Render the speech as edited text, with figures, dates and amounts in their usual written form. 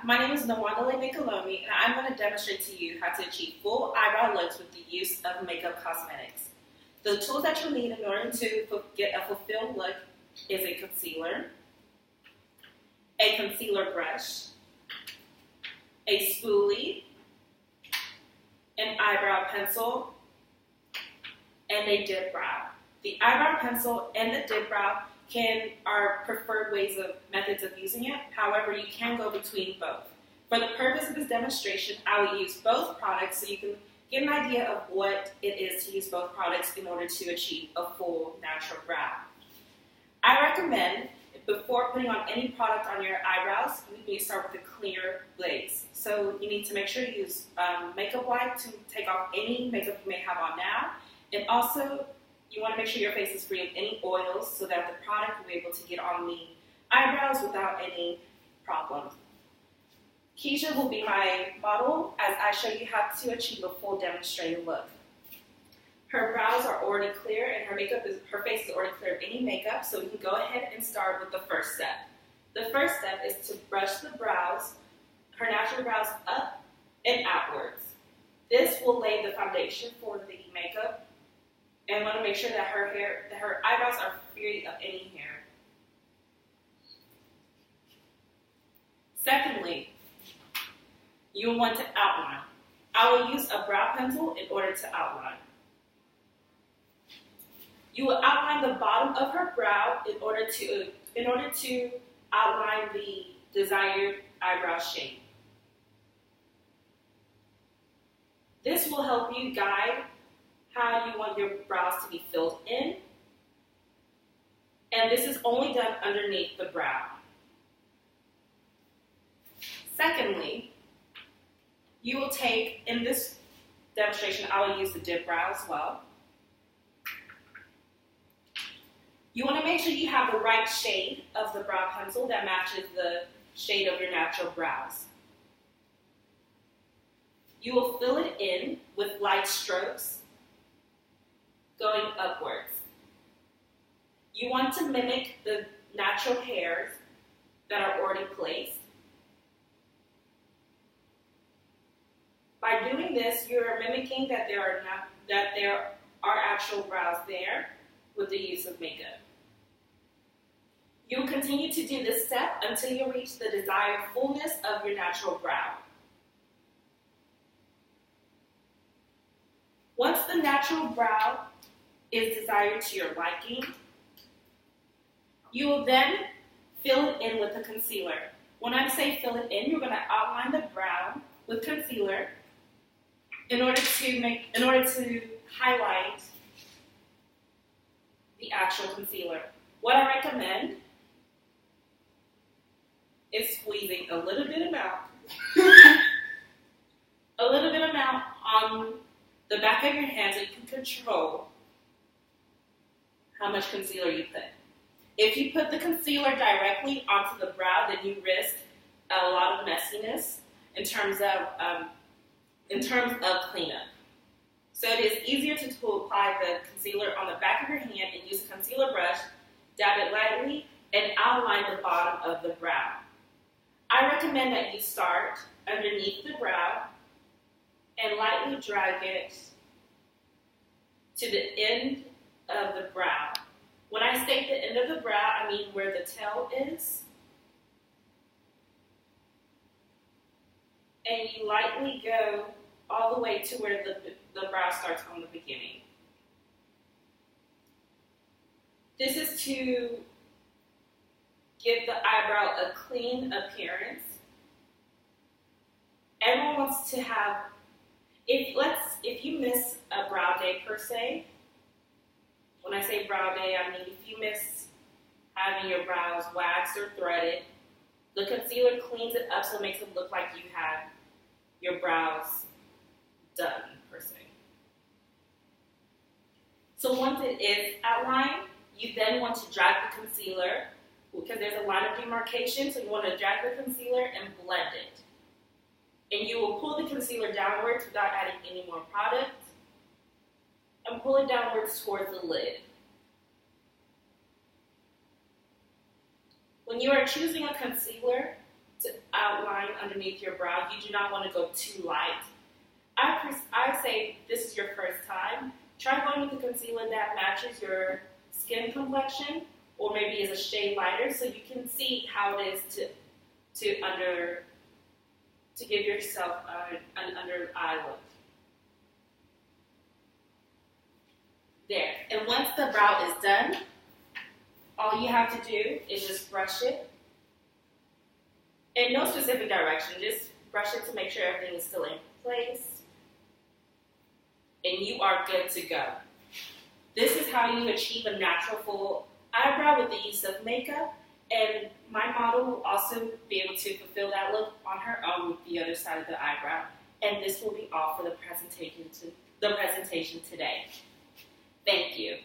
my name is Nawandale Nicolomi, and I'm going to demonstrate to you how to achieve full eyebrow looks with the use of makeup cosmetics. The tools that you'll need in order to get a fulfilled look is a concealer brush, a spoolie, an eyebrow pencil, and a dip brow. The eyebrow pencil and the dip brow are preferred methods of using it. However, you can go between both. For the purpose of this demonstration, I will use both products so you can get an idea of what it is to use both products in order to achieve a full natural brow. I recommend, before putting on any product on your eyebrows, you need to start with a clear glaze. So you need to make sure you use makeup wipe to take off any makeup you may have on now, and also you want to make sure your face is free of any oils so that the product will be able to get on the eyebrows without any problems. Keisha will be my model as I show you how to achieve a full demonstrated look. Her brows are already clear and her face is already clear of any makeup, so we can go ahead and start with the first step. The first step is to brush the brows, her natural brows, up and outwards. This will lay the foundation for the makeup, and want to make sure that her eyebrows are free of any hair. Secondly, you will want to outline. I will use a brow pencil in order to outline. You will outline the bottom of her brow in order to outline the desired eyebrow shape. This will help you guide how you want your brows to be filled in, and this is only done underneath the brow. Secondly, you will take, in this demonstration, I will use the dip brow as well. You want to make sure you have the right shade of the brow pencil that matches the shade of your natural brows. You will fill it in with light strokes going upwards. You want to mimic the natural hairs that are already placed. By doing this, you are mimicking that there are actual brows there with the use of makeup. You will continue to do this step until you reach the desired fullness of your natural brow. Once the natural brow is desired to your liking, you will then fill it in with a concealer. When I say fill it in, you're going to outline the brow with concealer in order to highlight the actual concealer. What I recommend is squeezing a little bit amount on the back of your hand so you can control how much concealer you put. If you put the concealer directly onto the brow, then you risk a lot of messiness in terms of cleanup. So it is easier to apply the concealer on the back of your hand and use a concealer brush, dab it lightly, and outline the bottom of the brow. I recommend that you start underneath the brow and lightly drag it to the end of the brow. When I state the end of the brow, I mean where the tail is. And you lightly go all the way to where the brow starts on the beginning. This is to give the eyebrow a clean appearance. Everyone wants to have, if you miss a brow day per se, when I say brow day, I mean if you miss having your brows waxed or threaded, the concealer cleans it up so it makes it look like you had your brows done, per se. So once it is outlined, you then want to drag the concealer, because there's a line of demarcation, so you want to drag the concealer and blend it. And you will pull the concealer downwards without adding any more product, and pull it downwards towards the lid. When you are choosing a concealer to outline underneath your brow. You do not want to go too light. I say this is your first time. Try going with a concealer that matches your skin complexion, or maybe is a shade lighter, so you can see how it is to give yourself an under eye look. There. And once the brow is done, all you have to do is just brush it in no specific direction. Just brush it to make sure everything is still in place. And you are good to go. This is how you achieve a natural full eyebrow with the use of makeup. And my model will also be able to fulfill that look on her own with the other side of the eyebrow. And this will be all for the presentation today. Thank you.